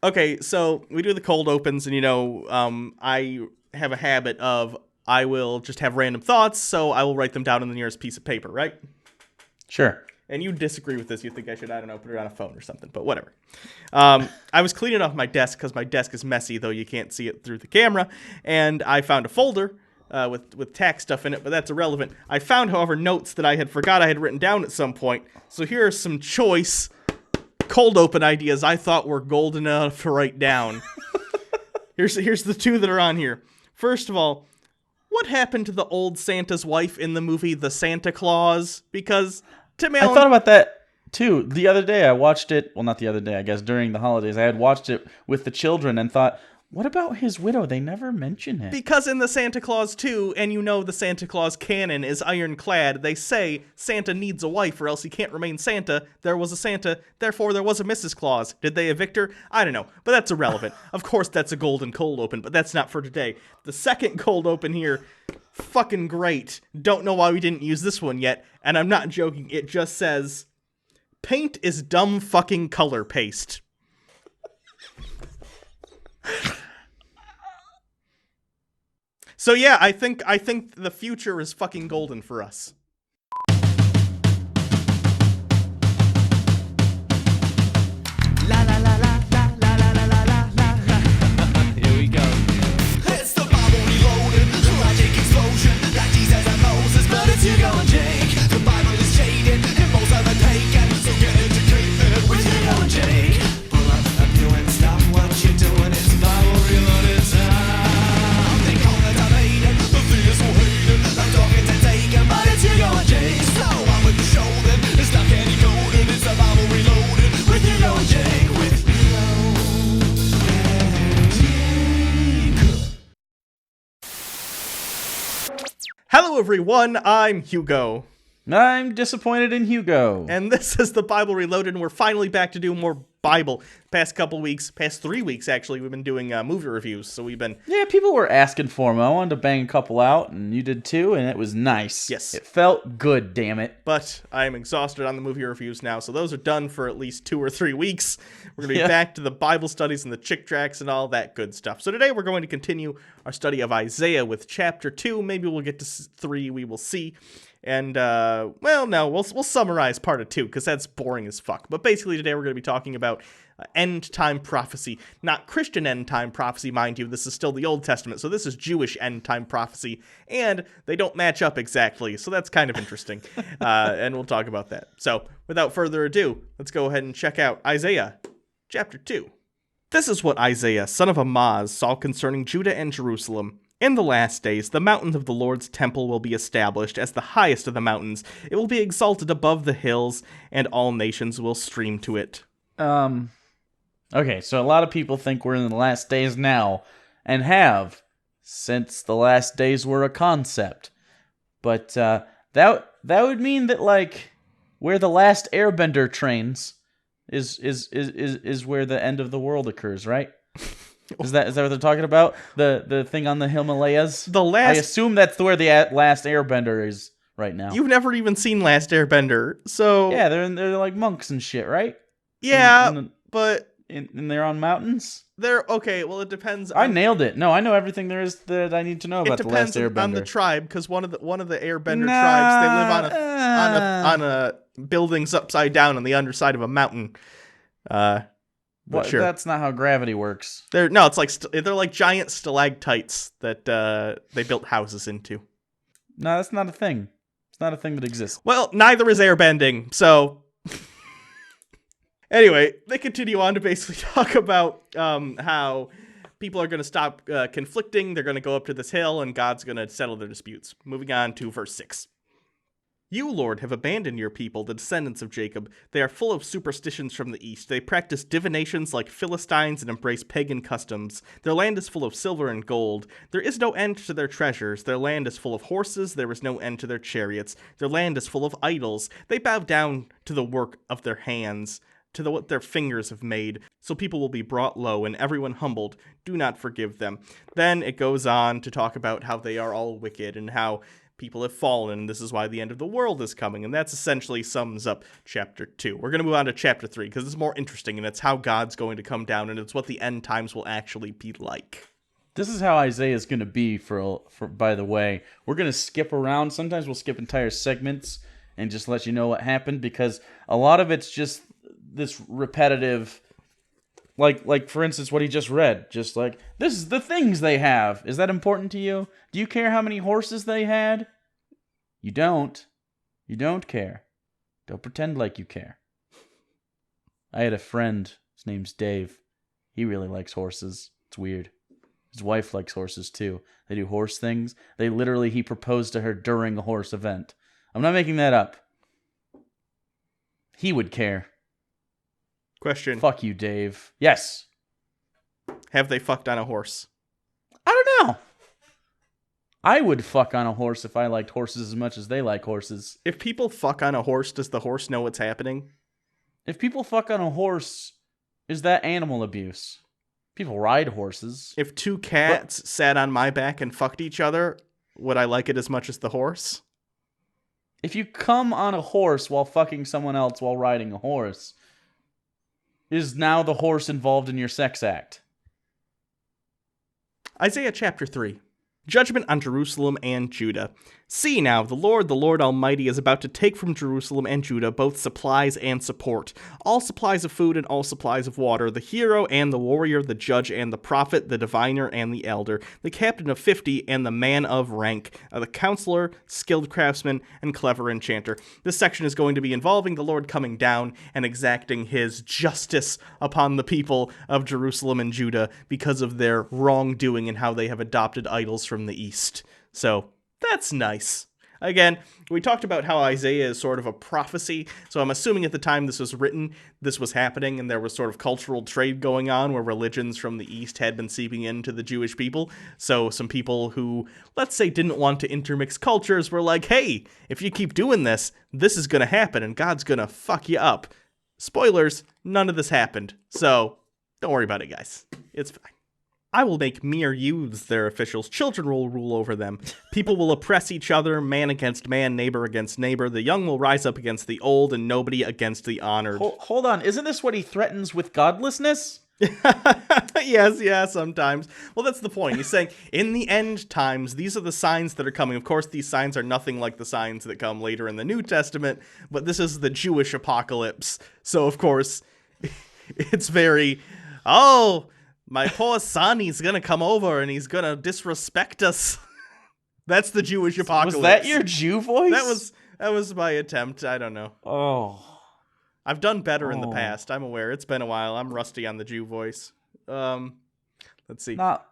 Okay, so we do the cold opens, and I have a habit of I will just have random thoughts, so I will write them down on the nearest piece of paper, right? Sure. And you disagree with this. You think I should, I don't know, put it on a phone or something, but whatever. I was cleaning off my desk because my desk is messy, though you can't see it through the camera, and I found a folder with tax stuff in it, but that's irrelevant. I found, however, notes that I had forgot I had written down at some point, so here are some choice cold open ideas I thought were golden enough to write down. Here's the two that are on here. First of all, what happened to the old Santa's wife in the movie The Santa Claus? Because Tim Allen... I thought about that too. The other day I watched it, well, not the other day, I guess during the holidays, I had watched it with the children and thought, what about his widow? They never mention it. Because in the Santa Claus 2, and the Santa Claus canon is ironclad, they say Santa needs a wife or else he can't remain Santa. There was a Santa, therefore there was a Mrs. Claus. Did they evict her? I don't know, but that's irrelevant. Of course that's a golden cold open, but that's not for today. The second cold open here, fucking great. Don't know why we didn't use this one yet, and I'm not joking. It just says, paint is dumb fucking color paste. So yeah, I think the future is fucking golden for us. La la la la la la la la la la. Here we go. It's the Bible reloaded, the logic explosion, like Jesus and Moses, but it's Hugo and Jake. The Bible is jaded, and most of it taken, so get educated with Hugo and Jake. Pull up a new and stop what you're doing. It's Bible reloaded time. They call it debated, the theorists will hate it. I'm talking to taken, but it's Hugo and Jake. So I'm with the show then, it's not candy coated, it's the Bible reloaded with Hugo and Jake. With Hugo and Jake. Hello everyone, I'm Hugo. I'm disappointed in Hugo. And this is the Bible Reloaded, and we're finally back to do more Bible. Past 3 weeks actually, we've been doing movie reviews, so we've been... Yeah, people were asking for them. I wanted to bang a couple out, and you did too, and it was nice. Yes. It felt good, damn it. But I'm exhausted on the movie reviews now, so those are done for at least 2 or 3 weeks. We're going to be back to the Bible studies and the chick tracks and all that good stuff. So today we're going to continue our study of Isaiah with chapter 2. Maybe we'll get to 3, we will see. And, we'll summarize part of 2, because that's boring as fuck. But basically today we're going to be talking about end-time prophecy. Not Christian end-time prophecy, mind you. This is still the Old Testament, so this is Jewish end-time prophecy. And they don't match up exactly, so that's kind of interesting. And we'll talk about that. So, without further ado, let's go ahead and check out Isaiah chapter 2. This is what Isaiah, son of Amoz, saw concerning Judah and Jerusalem. In the last days, the mountain of the Lord's temple will be established as the highest of the mountains. It will be exalted above the hills, and all nations will stream to it. Okay, so a lot of people think we're in the last days now, and have, since the last days were a concept. But, that would mean that, like, where the last airbender trains is where the end of the world occurs, right? Is that what they're talking about? The thing on the Himalayas? I assume that's where the last airbender is right now. You've never even seen Last Airbender, so... Yeah, they're like monks and shit, right? Yeah, but... And they're on mountains? Okay, well it depends on... I nailed it. No, I know everything there is that I need to know about the last airbender. It depends on the tribe, because one of the airbender tribes, they live on a buildings upside down on the underside of a mountain. But sure. That's not how gravity works. They're like giant stalactites that they built houses into. No, that's not a thing. It's not a thing that exists. Well, neither is airbending, so... Anyway, they continue on to basically talk about how people are going to stop conflicting, they're going to go up to this hill, and God's going to settle their disputes. Moving on to verse 6. You, Lord, have abandoned your people, the descendants of Jacob. They are full of superstitions from the east. They practice divinations like Philistines and embrace pagan customs. Their land is full of silver and gold. There is no end to their treasures. Their land is full of horses. There is no end to their chariots. Their land is full of idols. They bow down to the work of their hands, to what their fingers have made. So people will be brought low and everyone humbled. Do not forgive them. Then it goes on to talk about how they are all wicked and how people have fallen, and this is why the end of the world is coming. And that's essentially sums up chapter 2. We're going to move on to chapter 3 because it's more interesting, and it's how God's going to come down, and it's what the end times will actually be like. This is how Isaiah is going to be for by the way. We're going to skip around. Sometimes we'll skip entire segments and just let you know what happened, because a lot of it's just this repetitive, like for instance, what he just read. Just like, this is the things they have. Is that important to you? Do you care how many horses they had? You don't. You don't care. Don't pretend like you care. I had a friend. His name's Dave. He really likes horses. It's weird. His wife likes horses too. They do horse things. He proposed to her during a horse event. I'm not making that up. He would care. Question. Fuck you, Dave. Yes. Have they fucked on a horse? I don't know. I would fuck on a horse if I liked horses as much as they like horses. If people fuck on a horse, does the horse know what's happening? If people fuck on a horse, is that animal abuse? People ride horses. If two cats sat on my back and fucked each other, would I like it as much as the horse? If you come on a horse while fucking someone else while riding a horse, is now the horse involved in your sex act? Isaiah chapter 3. Judgment on Jerusalem and Judah. See now, the Lord Almighty is about to take from Jerusalem and Judah both supplies and support, all supplies of food and all supplies of water, the hero and the warrior, the judge and the prophet, the diviner and the elder, the captain of 50 and the man of rank, the counselor, skilled craftsman, and clever enchanter. This section is going to be involving the Lord coming down and exacting his justice upon the people of Jerusalem and Judah because of their wrongdoing and how they have adopted idols from the east. So, that's nice. Again, we talked about how Isaiah is sort of a prophecy, so I'm assuming at the time this was written, this was happening, and there was sort of cultural trade going on where religions from the East had been seeping into the Jewish people. So some people who, let's say, didn't want to intermix cultures were like, hey, if you keep doing this, this is going to happen, and God's going to fuck you up. Spoilers, none of this happened, so don't worry about it, guys. It's fine. I will make mere youths their officials. Children will rule over them. People will oppress each other, man against man, neighbor against neighbor. The young will rise up against the old, and nobody against the honored. Hold on. Isn't this what he threatens with godlessness? Yes, sometimes. Well, that's the point. He's saying, in the end times, these are the signs that are coming. Of course, these signs are nothing like the signs that come later in the New Testament, but this is the Jewish apocalypse. So, of course, it's very, my poor son, he's going to come over and he's going to disrespect us. That's the Jewish apocalypse. Was that your Jew voice? That was my attempt. I don't know. Oh. I've done better in the past. I'm aware. It's been a while. I'm rusty on the Jew voice. Let's see. Not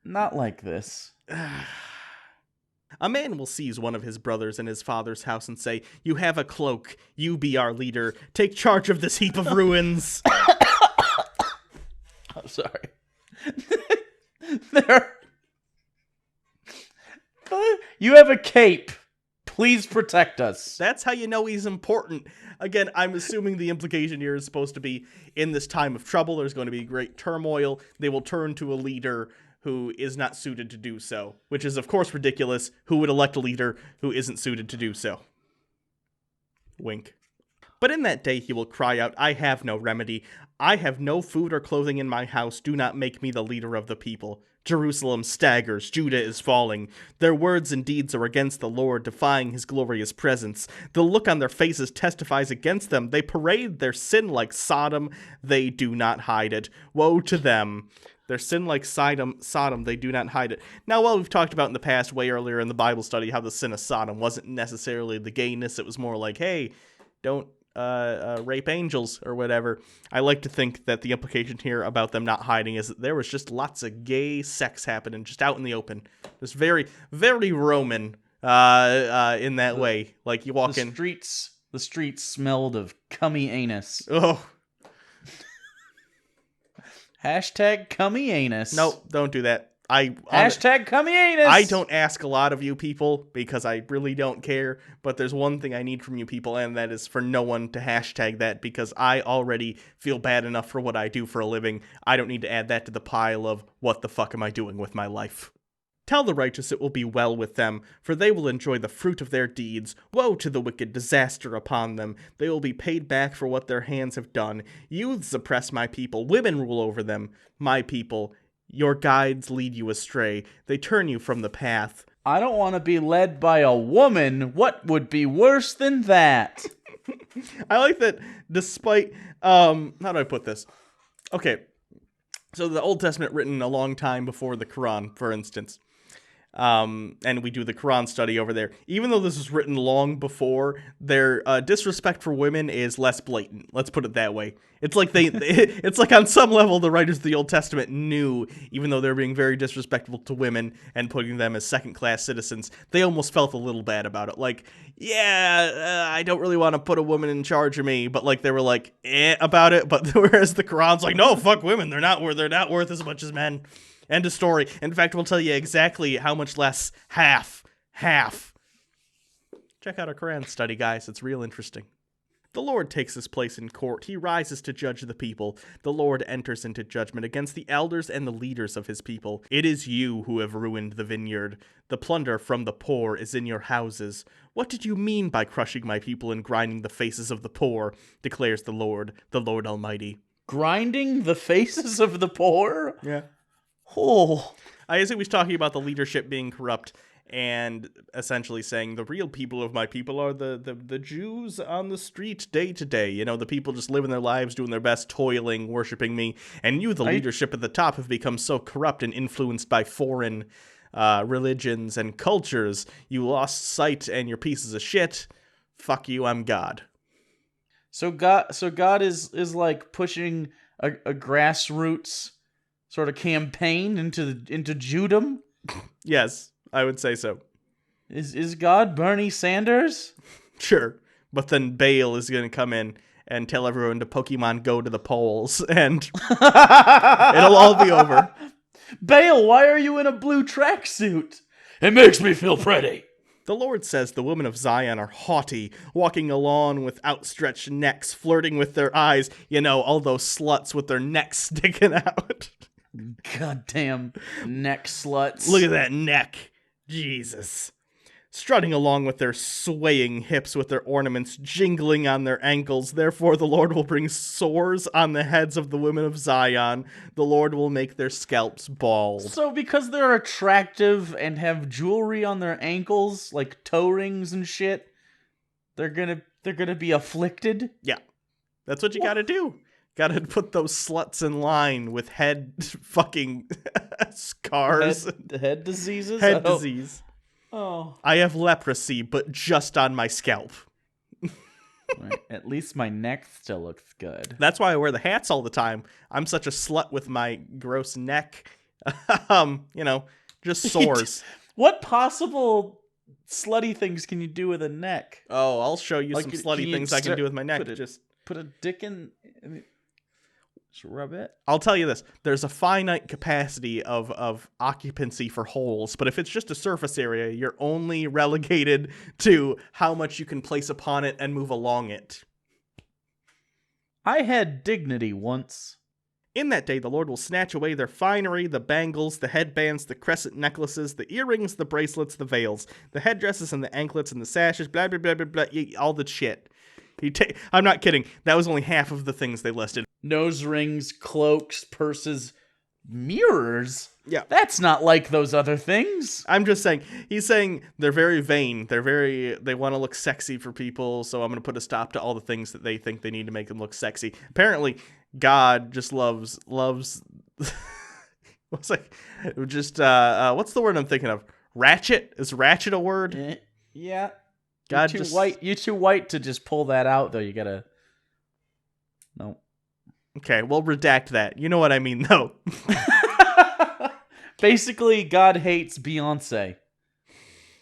like this. A man will seize one of his brothers in his father's house and say, "You have a cloak. You be our leader. Take charge of this heap of ruins." I'm sorry. You have a cape. Please protect us. That's how you know he's important. Again, I'm assuming the implication here is supposed to be in this time of trouble, there's going to be great turmoil. They will turn to a leader who is not suited to do so, which is, of course, ridiculous. Who would elect a leader who isn't suited to do so? Wink. But in that day he will cry out, "I have no remedy. I have no food or clothing in my house. Do not make me the leader of the people." Jerusalem staggers, Judah is falling. Their words and deeds are against the Lord, defying his glorious presence. The look on their faces testifies against them. They parade their sin like Sodom. They do not hide it. Woe to them. Their sin like Sodom, they do not hide it. Now, while we've talked about in the past, way earlier in the Bible study, how the sin of Sodom wasn't necessarily the gayness. It was more like, hey, don't rape angels or whatever. I like to think that the implication here about them not hiding is that there was just lots of gay sex happening just out in the open. It's very, very Roman in that way. Like you walk in. The streets smelled of cummy anus. Oh. Hashtag cummy anus. No, don't do that. Hashtag cummy anus. I don't ask a lot of you people because I really don't care, but there's one thing I need from you people, and that is for no one to hashtag that because I already feel bad enough for what I do for a living. I don't need to add that to the pile of what the fuck am I doing with my life. Tell the righteous it will be well with them, for they will enjoy the fruit of their deeds. Woe to the wicked, disaster upon them. They will be paid back for what their hands have done. Youths oppress my people, women rule over them. My people, your guides lead you astray. They turn you from the path. I don't want to be led by a woman. What would be worse than that? I like that despite, how do I put this? Okay, so the Old Testament written a long time before the Quran, for instance. And we do the Quran study over there. Even though this was written long before, their disrespect for women is less blatant. Let's put it that way. It's like it's like on some level the writers of the Old Testament knew, even though they were being very disrespectful to women and putting them as second-class citizens, they almost felt a little bad about it. Like, yeah, I don't really want to put a woman in charge of me, but like they were like about it. But whereas the Quran's like, no, fuck women, they're not worth as much as men. End of story. In fact, we'll tell you exactly how much less. Half. Check out our Quran study, guys. It's real interesting. The Lord takes his place in court. He rises to judge the people. The Lord enters into judgment against the elders and the leaders of his people. It is you who have ruined the vineyard. The plunder from the poor is in your houses. What did you mean by crushing my people and grinding the faces of the poor, declares the Lord Almighty. Grinding the faces of the poor? Yeah. Oh. I think he's talking about the leadership being corrupt and essentially saying the real people of my people are the Jews on the street day to day. You know, the people just living their lives, doing their best, toiling, worshiping me. And you, the leadership at the top, have become so corrupt and influenced by foreign religions and cultures. You lost sight and you're pieces of shit. Fuck you, I'm God. So God is like pushing a grassroots sort of campaign into Judaism? Yes, I would say so. Is God Bernie Sanders? Sure, but then Bale is going to come in and tell everyone to Pokemon Go to the polls, and it'll all be over. Bale, why are you in a blue tracksuit? It makes me feel pretty. The Lord says the women of Zion are haughty, walking along with outstretched necks, flirting with their eyes. You know, all those sluts with their necks sticking out. Goddamn neck sluts. Look at that neck. Jesus. Strutting along with their swaying hips, with their ornaments jingling on their ankles. Therefore the Lord will bring sores on the heads of the women of Zion. The Lord will make their scalps bald. So because they're attractive and have jewelry on their ankles, like toe rings and shit, they're gonna be afflicted? Yeah. That's what you gotta do. Gotta put those sluts in line with head fucking scars. Head diseases? Head disease. Oh. I have leprosy, but just on my scalp. Right. At least my neck still looks good. That's why I wear the hats all the time. I'm such a slut with my gross neck. You know, just sores. What possible slutty things can you do with a neck? Oh, I'll show you Like, some can slutty you things I can do with my neck. Just put a dick in... Just rub it. I'll tell you this. There's a finite capacity of occupancy for holes, but if it's just a surface area, you're only relegated to how much you can place upon it and move along it. I had dignity once. In that day, the Lord will snatch away their finery, the bangles, the headbands, the crescent necklaces, the earrings, the bracelets, the veils, the headdresses and the anklets and the sashes, blah, blah, blah, blah, blah, all the shit. I'm not kidding. That was only half of the things they listed. Nose rings, cloaks, purses, mirrors? Yeah. That's not like those other things. I'm just saying, he's saying they're very vain. They want to look sexy for people, so I'm going to put a stop to all the things that they think they need to make them look sexy. Apparently, God just loves what's like, just, what's the word I'm thinking of? Ratchet? Is ratchet a word? Yeah. God You're too white to just pull that out, though. You gotta... No. Okay, we'll redact that. You know what I mean, though. Basically, God hates Beyoncé.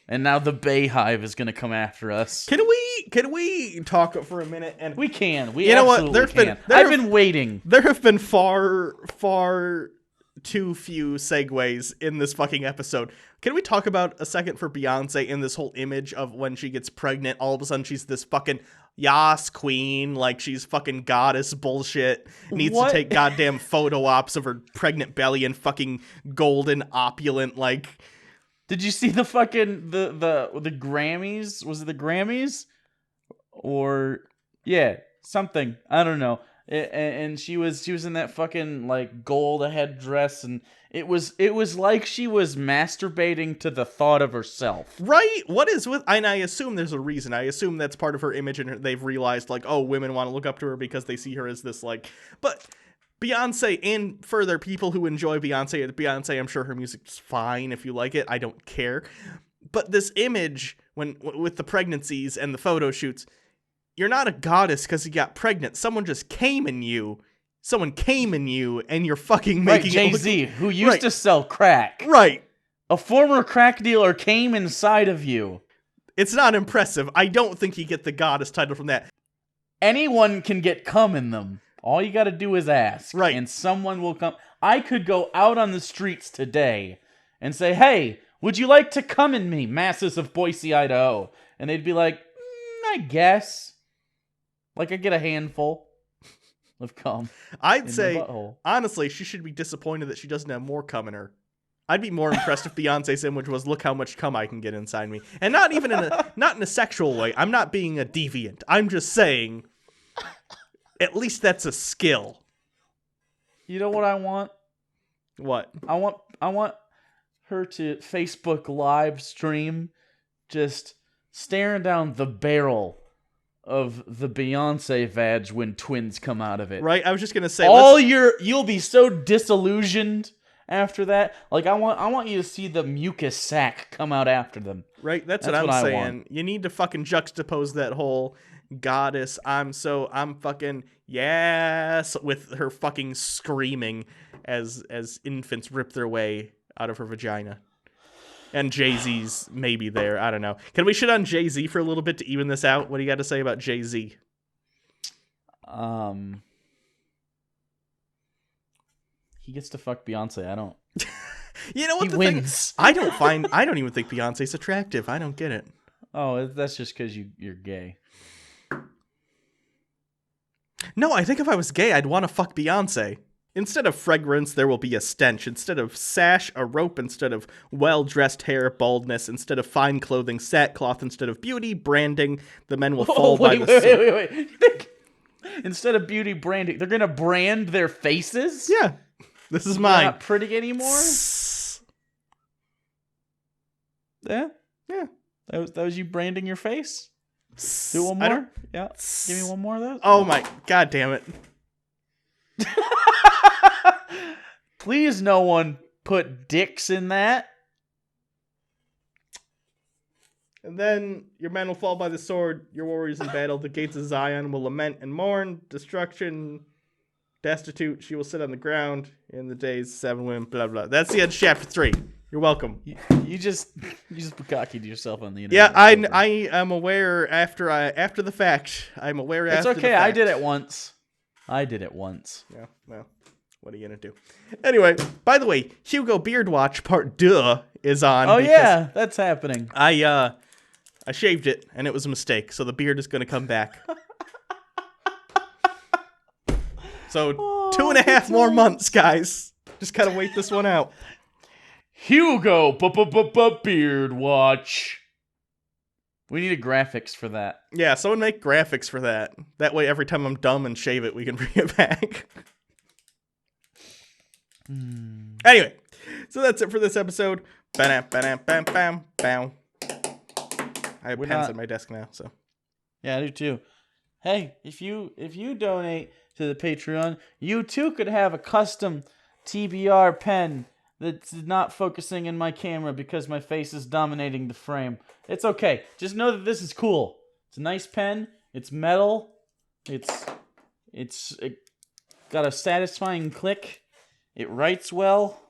And now the Bayhive is gonna come after us. Can we talk for a minute? And we can. You know what? I've been waiting. There have been far too few segues in this fucking episode. Can we talk about a second for Beyonce in this whole image of when she gets pregnant, all of a sudden she's this fucking Yas queen, like she's fucking goddess bullshit, needs to take goddamn photo ops of her pregnant belly and fucking golden opulent, like Did you see the fucking the Grammys? Was it the Grammys? Or yeah, something. I don't know. And she was in that fucking like gold headdress, and it was like she was masturbating to the thought of herself. Right? What is with... And I assume there's a reason. I assume that's part of her image, and they've realized, like, oh, women want to look up to her because they see her as this, like... But Beyonce, and further, people who enjoy Beyonce, I'm sure her music's fine if you like it. I don't care. But this image, with the pregnancies and the photo shoots, you're not a goddess because you got pregnant. Someone just came in you. Someone came in you, and you're fucking making Jay-Z, it look... who used to sell crack. Right. A former crack dealer came inside of you. It's not impressive. I don't think you get the goddess title from that. Anyone can get cum in them. All you gotta do is ask. Right. And someone will come. I could go out on the streets today and say, hey, would you like to come in me, masses of Boise, Idaho? And they'd be like, I guess. Like, I get a handful of cum. I'd say, honestly, she should be disappointed that she doesn't have more cum in her. I'd be more impressed if Beyonce's image was, look how much cum I can get inside me. And not even not in a sexual way. I'm not being a deviant. I'm just saying, at least that's a skill. You know what I want? What? I want her to Facebook live stream just staring down the barrel of the Beyonce vag when twins come out of it. Right? I was just gonna say, you'll be so disillusioned after that. Like I want you to see the mucus sac come out after them. Right? That's what I'm saying. You need to fucking juxtapose that whole goddess, I'm fucking yes, with her fucking screaming as infants rip their way out of her vagina. And Jay-Z's maybe there. I don't know. Can we shit on Jay-Z for a little bit to even this out? What do you got to say about Jay-Z? He gets to fuck Beyonce. I don't. You know what? He wins. I don't even think Beyonce's attractive. I don't get it. Oh, that's just because you're gay. No, I think if I was gay, I'd want to fuck Beyonce. Instead of fragrance, there will be a stench. Instead of sash, a rope. Instead of well-dressed hair, baldness. Instead of fine clothing, sackcloth. Instead of beauty, branding. The men will fall by the sword. Wait. Instead of beauty branding, they're gonna brand their faces? Yeah. This is mine. They're not pretty anymore? Yeah? Yeah. That was you branding your face? Do one more? Yeah. Give me one more of those. Oh my god damn it. Please no one put dicks in that. And then your men will fall by the sword, your warriors in battle, the gates of Zion will lament and mourn, destruction, destitute, she will sit on the ground in the days, 7 women, blah blah. That's the end of chapter 3. You're welcome. You just bukkakied yourself on the Yeah, internet. I am aware after the fact. I'm aware it's after okay, the fact. I did it once. Yeah, well, what are you gonna do? Anyway, by the way, Hugo Beard Watch Part 2 is on. Oh yeah, that's happening. I shaved it and it was a mistake, so the beard is gonna come back. So 2.5 more months, guys. Just gotta wait this one out. Hugo Beard Watch. We need a graphics for that. Yeah, someone make graphics for that. That way, every time I'm dumb and shave it, we can bring it back. Anyway, so that's it for this episode. Bam, bam, bam, bam, bam. I have pens on my desk now, so. Yeah, I do too. Hey, if you donate to the Patreon, you too could have a custom TBR pen that's not focusing in my camera because my face is dominating the frame. It's okay. Just know that this is cool. It's a nice pen. It's metal. It got a satisfying click. It writes well.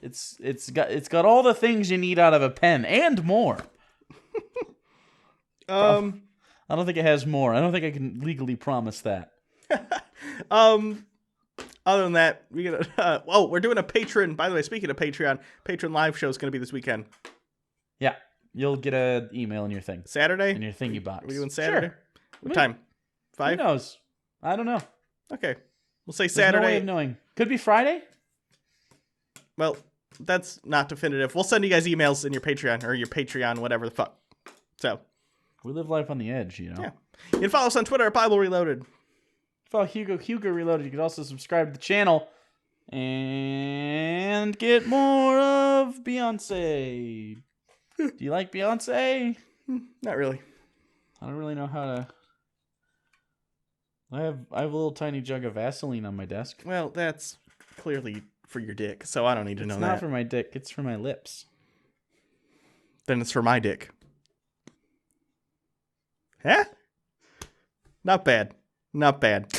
It's got all the things you need out of a pen and more. I don't think it has more. I don't think I can legally promise that. Other than that, we're doing a Patreon. By the way, speaking of Patreon live show is going to be this weekend. Yeah, you'll get an email in your thing. Saturday? In your thingy box. Are we doing Saturday? Sure. What time? 5? Who knows? I don't know. Okay. We'll say There's Saturday. no way of knowing. Could be Friday? Well, that's not definitive. We'll send you guys emails in your Patreon or your Patreon, whatever the fuck. So We live life on the edge, you know. yeah, you can follow us on Twitter at Bible Reloaded. Follow Hugo Reloaded. You can also subscribe to the channel and get more of Beyonce. Do you like Beyonce? Not really. I don't really know how to. I have a little tiny jug of Vaseline on my desk. Well, that's clearly for your dick, so I don't need to know It's that. not for my dick. It's for my lips. Then it's for my dick. Huh? Not bad. Not bad.